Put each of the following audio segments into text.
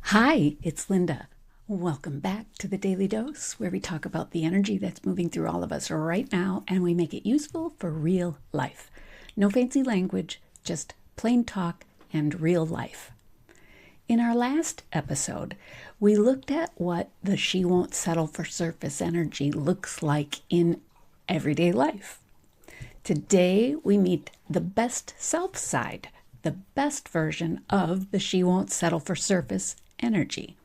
Hi, it's Linda. Welcome back to the Daily Dose, where we talk about the energy that's moving through all of us right now and we make it useful for real life. No fancy language, just plain talk and real life. In our last episode, we looked at what the she won't settle for surface energy looks like in everyday life. Today, we meet the best self side, the best version of the she won't settle for surface energy,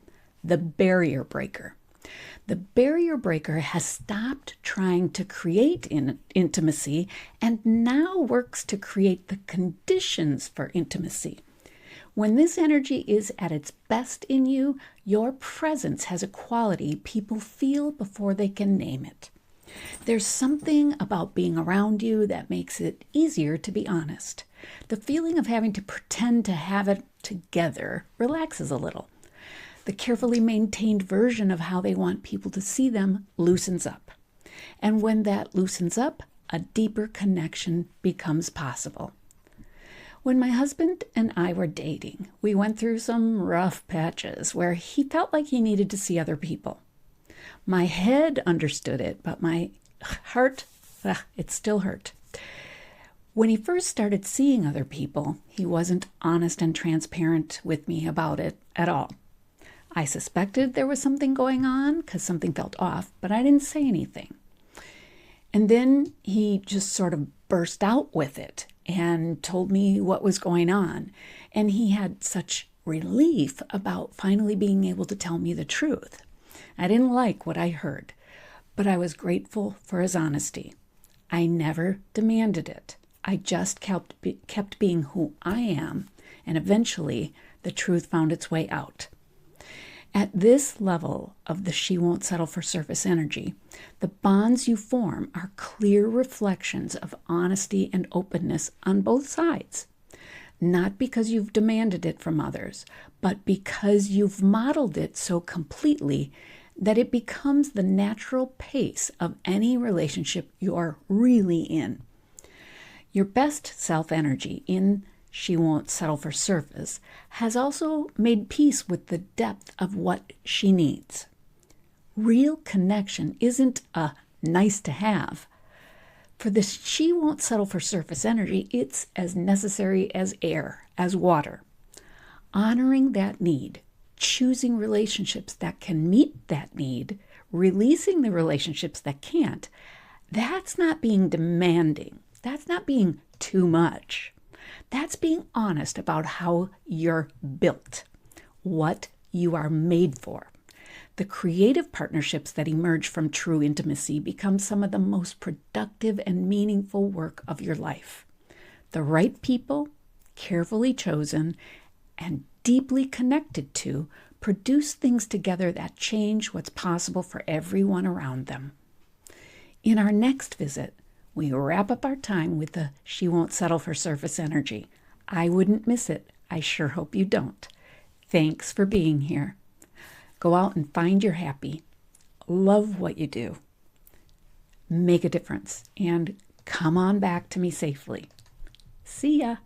the barrier breaker. The barrier breaker has stopped trying to create intimacy and now works to create the conditions for intimacy. When this energy is at its best in you, your presence has a quality people feel before they can name it. There's something about being around you that makes it easier to be honest. The feeling of having to pretend to have it together relaxes a little. The carefully maintained version of how they want people to see them loosens up. And when that loosens up, a deeper connection becomes possible. When my husband and I were dating, we went through some rough patches where he felt like he needed to see other people. My head understood it, but my heart, it still hurt. When he first started seeing other people, he wasn't honest and transparent with me about it at all. I suspected there was something going on because something felt off, but I didn't say anything. And then he just sort of burst out with it and told me what was going on. And he had such relief about finally being able to tell me the truth. I didn't like what I heard, but I was grateful for his honesty. I never demanded it. I just kept being who I am, and eventually the truth found its way out. At this level of the she won't settle for surface energy, the bonds you form are clear reflections of honesty and openness on both sides. Not because you've demanded it from others, but because you've modeled it so completely that it becomes the natural pace of any relationship you're really in. Your best self-energy in she won't settle for surface has also made peace with the depth of what she needs. Real connection isn't a nice to have. For the she won't settle for surface energy, it's as necessary as air, as water. Honoring that need, choosing relationships that can meet that need, releasing the relationships that can't, that's not being demanding. That's not being too much. That's being honest about how you're built, what you are made for. The creative partnerships that emerge from true intimacy become some of the most productive and meaningful work of your life. The right people, carefully chosen, and deeply connected to, produce things together that change what's possible for everyone around them. In our next visit, we wrap up our time with the she won't settle for surface energy. I wouldn't miss it. I sure hope you don't. Thanks for being here. Go out and find your happy. Love what you do. Make a difference. And come on back to me safely. See ya.